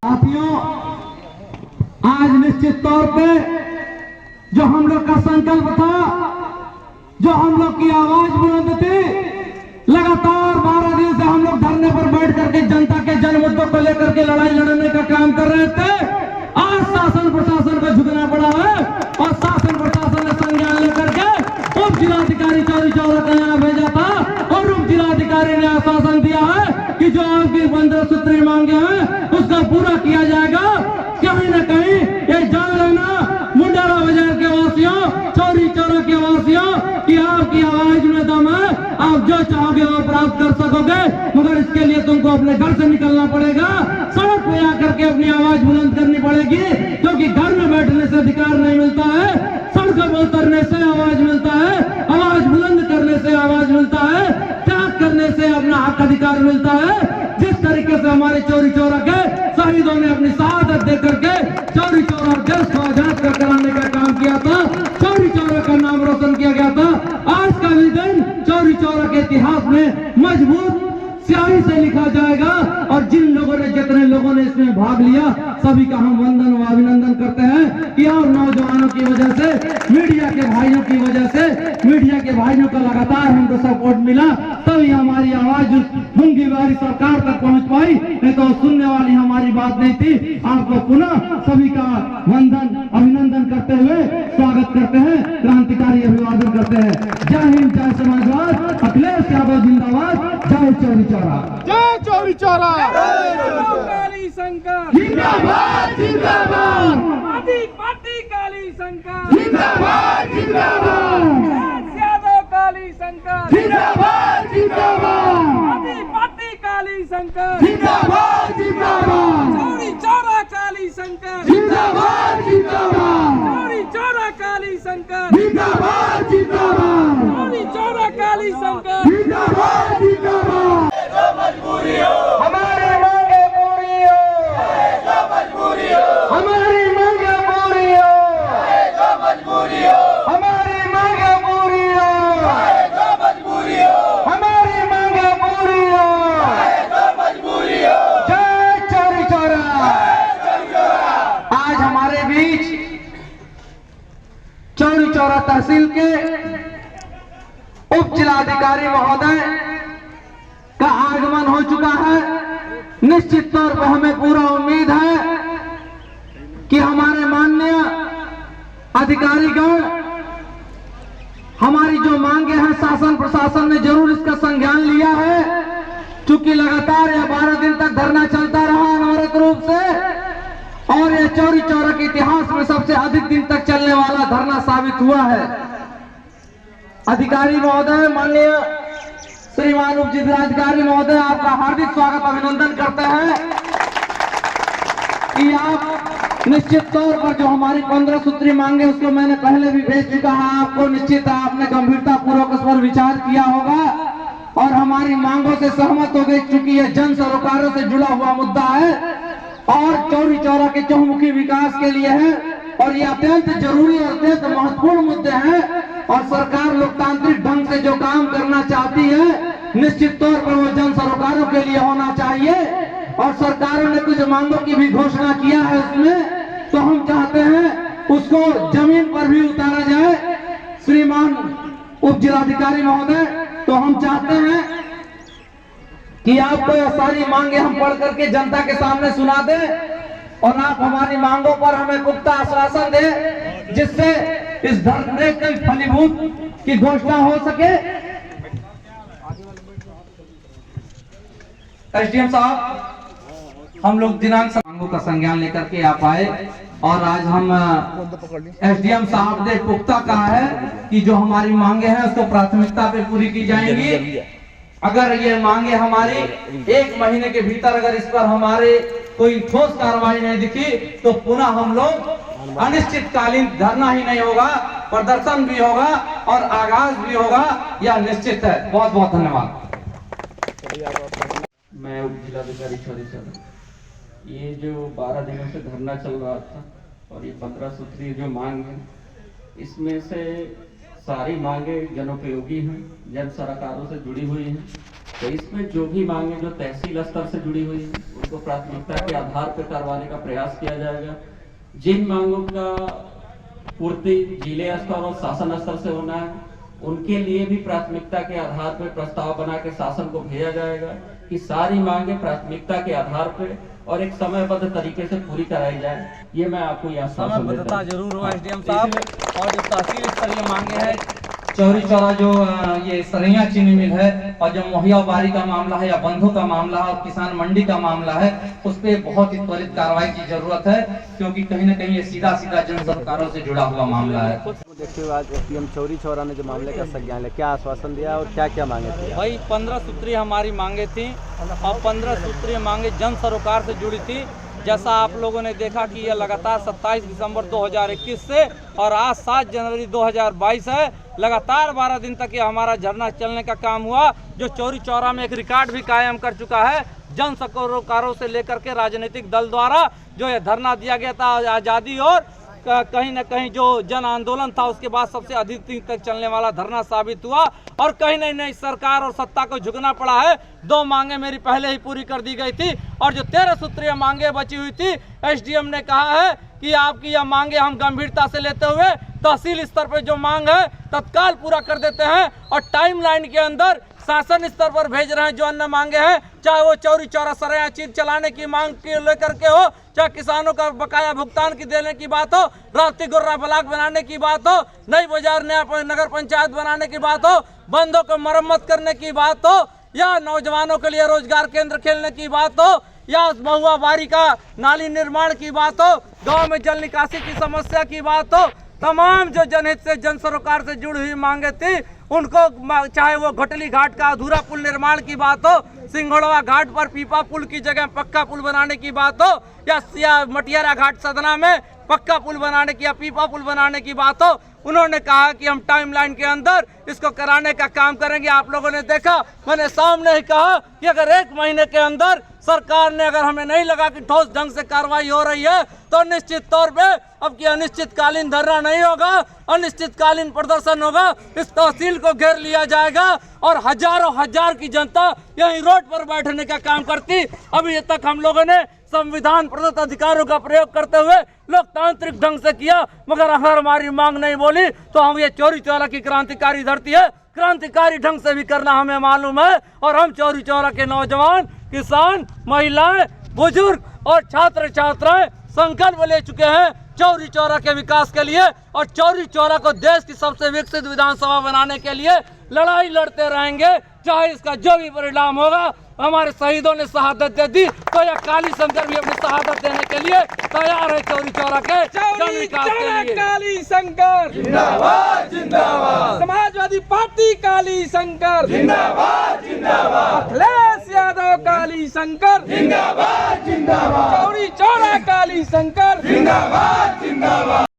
साथियों, आज निश्चित तौर पे जो हम लोग का संकल्प था, जो हम लोग की आवाज बुलंद थी, लगातार 12 दिन से हम लोग धरने पर बैठ करके जनता के जन मुद्दों को लेकर के लड़ाई लड़ने का काम कर रहे थे। आज शासन प्रशासन को झुकना पड़ा है और शासन प्रशासन ने संज्ञान लेकर के उप जिलाधिकारी चौरी चौरा का यहाँ भेजा था और उप जिलाधिकारी ने आश्वासन दिया है कि जो आपकी 15 सूत्री मांगे हैं उसका पूरा किया जाएगा। कहीं न कहीं ये जान लेना मुंडारा बाजार के वासियों, चौरी चौरा के वासियों कि आपकी आवाज में दम है, आप जो चाहोगे वो प्राप्त कर सकोगे, मगर इसके लिए तुमको अपने घर से निकलना पड़ेगा, सड़क पे आकर के अपनी आवाज बुलंद करनी पड़ेगी, क्योंकि घर में बैठने से अधिकार नहीं मिलता है, सड़कों पर उतरने से आवाज मिलता है, आवाज बुलंद करने से आवाज मिलता है, त्याग करने से अपना हक अधिकार मिलता है। जिस तरीके से हमारे चौरी चौरा के शहीदों ने अपनी शहादत दे करके चौरी चौरा देश को आजाद कर कराने का काम किया था, चौरी चौरा का नाम रोशन किया गया था। आज का भी दिन चौरी चौरा के इतिहास में मजबूत स्याही से लिखा जाएगा और जिन लोगों ने, जितने लोगों ने इसमें भाग लिया, सभी का हम वंदन व अभिनंदन करते हैं कि और नौजवानों की वजह से, मीडिया के भाइयों की वजह से, मीडिया के भाइयों का लगातार हमको सपोर्ट मिला, तभी हमारी आवाज उस मूंगी वाली सरकार तक पहुंच पाई, नहीं तो सुनने वाली हमारी बात नहीं थी। आपको पुनः सभी का वंदन अभिनंदन करते हुए स्वागत करते हैं, क्रांतिकारी अभिवादन करते हैं। जय हिंद, जय समाजवाद, अखिलेश यादव जिंदाबाद, जय चौरी चौरा, जय चौरी चौरा, काली शंकर जिंदाबाद जिंदाबाद, पार्टी काली शंकर जिंदाबाद जिंदाबाद, यादव काली शंकर जिंदाबाद जिंदाबाद, पार्टी काली शंकर जिंदाबाद जिंदाबाद, चौरी चौरा काली शंकर जिंदाबाद जिंदाबाद, चौरी चौरा काली शंकर जिंदाबाद जिंदाबाद, चौरी चौरा काली शंकर जिंदाबाद जिंदाबाद। हमारी मांगे पूरी हो, हमारी मांगे पूरी हो, हमारी मांगे पूरी हो, हमारी मांगे पूरी हो, जय चौरी चौरा। आज हमारे बीच चौरी चौरा तहसील के उप जिलाधिकारी महोदय का आगमन हो चुका है। निश्चित तौर पर हमें पूरा उम्मीद है कि हमारे माननीय अधिकारीगण हमारी जो मांगे हैं, शासन प्रशासन ने जरूर इसका संज्ञान लिया है, क्योंकि लगातार यह 12 दिन तक धरना चलता रहा अनवरत रूप से, और यह चौरी चौरा के इतिहास में सबसे अधिक दिन तक चलने वाला धरना साबित हुआ है। अधिकारी महोदय, माननीय श्रीमान उप जिलाधिकारी महोदय, आपका हार्दिक स्वागत अभिनंदन करते हैं कि आप निश्चित तौर पर जो हमारी 15 सूत्री मांगे उसको मैंने पहले भी भेज चुका है आपको। निश्चित आपने गंभीरता पूर्वक उस पर विचार किया होगा और हमारी मांगों से सहमत हो गई, क्योंकि यह जन सरोकारों से जुड़ा हुआ मुद्दा है और चौरी चौरा के चहुमुखी विकास के लिए है और ये अत्यंत जरूरी और अत्यंत महत्वपूर्ण मुद्दे हैं। और सरकार लोकतांत्रिक ढंग से जो काम करना चाहती है, निश्चित तौर पर वो जन सरोकारों के लिए होना चाहिए। और सरकारों ने कुछ मांगों की भी घोषणा किया है उसमें, तो हम चाहते हैं उसको जमीन पर भी उतारा जाए। श्रीमान उप जिलाधिकारी महोदय, तो हम चाहते हैं कि आपको यह सारी मांगे हम पढ़ करके जनता के सामने सुना दें और आप हमारी मांगों पर हमें पुख्ता आश्वासन दें, जिससे इस धरने के फलीभूत की घोषणा हो सके। एसडीएम साहब, हम लोग दिनांक मांगों का संज्ञान लेकर के आप आए और आज हम एसडीएम साहब ने पुख्ता कहा है कि जो हमारी मांगे हैं उसको प्राथमिकता पे पूरी की जाएंगी। अगर ये मांगे हमारी 1 महीने के भीतर अगर इस पर हमारे कोई ठोस कार्रवाई नहीं दिखी तो पुनः हम लोग अनिश्चितकालीन धरना ही नहीं होगा, प्रदर्शन भी होगा और आगाज भी होगा, यह निश्चित है। बहुत बहुत धन्यवाद। मैं उप जिलाधिकारी चौरी चौरा, ये जो 12 दिनों से धरना चल रहा था और ये 15 सूत्री जो मांग है, इसमें से सारी मांगे जनोपयोगी हैं, जन सरोकारों से जुड़ी हुई हैं। तो इसमें जो भी मांगे जो तहसील स्तर से जुड़ी हुई है उसको प्राथमिकता के आधार पर करवाने का प्रयास किया जाएगा। जिन मांगों का पूर्ति जिले स्तर और शासन स्तर से होना है, उनके लिए भी प्राथमिकता के आधार पर प्रस्ताव बना के शासन को भेजा जाएगा कि सारी मांगे प्राथमिकता के आधार पर और एक समयबद्ध तरीके से पूरी कराई जाए। ये मैं आपको यहाँ समयबद्धता जरूर हो एसडीएम साहब। और जो तहसील स्तरीय मांगे हैं, चौरी चौरा जो ये सरैया चीनी मिल है और जो मुहैया बारी का मामला है या बंधों का मामला है और किसान मंडी का मामला है, उस पर बहुत ही त्वरित कार्रवाई की जरूरत है, क्योंकि कहीं न कहीं ये सीधा सीधा जन सरकारों से जुड़ा हुआ मामला है। देखते हुए आज एसडीएम चौरी चौरा ने जो मामले का संज्ञान लिया, क्या आश्वासन दिया और क्या क्या मांगे थी? भाई 15 सूत्रीय हमारी मांगे थी और 15 सूत्रीय मांगे जन सरोकार से जुड़ी थी। जैसा आप लोगों ने देखा कि यह लगातार 27 दिसंबर 2021 से और आज 7 जनवरी 2022 है, लगातार 12 दिन तक ये हमारा धरना चलने का काम हुआ, जो चौरी चौरा में एक रिकॉर्ड भी कायम कर चुका है। जन सरोकारों से लेकर के राजनीतिक दल द्वारा जो ये धरना दिया गया था आज़ादी और कहीं न कहीं जो जन आंदोलन था, उसके बाद सबसे अधिक दिन तक चलने वाला धरना साबित हुआ। और कहीं नहीं सरकार और सत्ता को झुकना पड़ा है। 2 मांगे मेरी पहले ही पूरी कर दी गई थी और जो 13 सूत्रीय मांगे बची हुई थी, एसडीएम ने कहा है कि आपकी यह मांगे हम गंभीरता से लेते हुए तहसील स्तर पर जो मांग है तत्काल पूरा कर देते हैं और टाइमलाइन के अंदर शासन स्तर पर भेज रहे हैं। जो अन्य मांगे हैं, चाहे वो चौरी चौरा सरैया चीज चलाने की मांग के लेकर के हो, चाहे किसानों का बकाया भुगतान की देने की बात हो, रास्ते गुर्रा ब्लॉक बनाने की बात हो, नई बाजार नया नगर पंचायत बनाने की बात हो, बंदों को मरम्मत करने की बात हो, या नौजवानों के लिए रोजगार केंद्र खेलने की बात हो, या महुआ बारी का नाली निर्माण की बात हो, गाँव में जल निकासी की समस्या की बात हो, तमाम जो जनहित से जन सरोकार से जुड़ी हुई मांगे थी उनको, चाहे वो घोटली घाट का अधूरा पुल निर्माण की बात हो, सिंघोड़वा घाट पर पीपा पुल की जगह पक्का पुल बनाने की बात हो, या मटियारा घाट सदना में पक्का पुल बनाने की या पीपा पुल बनाने की बात हो, उन्होंने कहा कि हम टाइमलाइन के अंदर इसको कराने का काम करेंगे। आप लोगों ने देखा, मैंने सामने ही कहा कि अगर 1 महीने के अंदर सरकार ने अगर हमें नहीं लगा कि ठोस ढंग से कार्रवाई हो रही है, तो निश्चित तौर पे अब की अनिश्चितकालीन धरना नहीं होगा, अनिश्चितकालीन प्रदर्शन होगा। इस तहसील को घेर लिया जाएगा और हजारों हजार की जनता यहीं रोड पर बैठने का काम करती। अभी तक हम लोगों ने संविधान प्रदत्त अधिकारों का प्रयोग करते हुए लोकतांत्रिक ढंग से किया, मगर अगर हमारी मांग नहीं बोली तो हम ये चौरी चौरा की क्रांतिकारी धरती है, क्रांतिकारी ढंग से भी करना हमें मालूम है। और हम चौरी चौरा के नौजवान, किसान, महिलाएं, बुजुर्ग और छात्र छात्राएं संकल्प ले चुके हैं चौरी चौरा के विकास के लिए और चौरी चौरा को देश की सबसे विकसित विधानसभा बनाने के लिए लड़ाई लड़ते रहेंगे, चाहे इसका जो भी परिणाम होगा। हमारे शहीदों ने शहादत दे दी, तो यह काली शंकर भी अपनी शहादत देने के लिए तैयार है चौरी चौरा के जन विकास के लिए। काली शंकर जिंदाबाद जिंदाबाद, समाजवादी पार्टी काली शंकर जिंदाबाद जिंदाबाद, अखिलेश यादव काली शंकर जिंदाबाद जिंदाबाद, चौरी चौरा काली शंकर जिंदाबाद जिंदाबाद।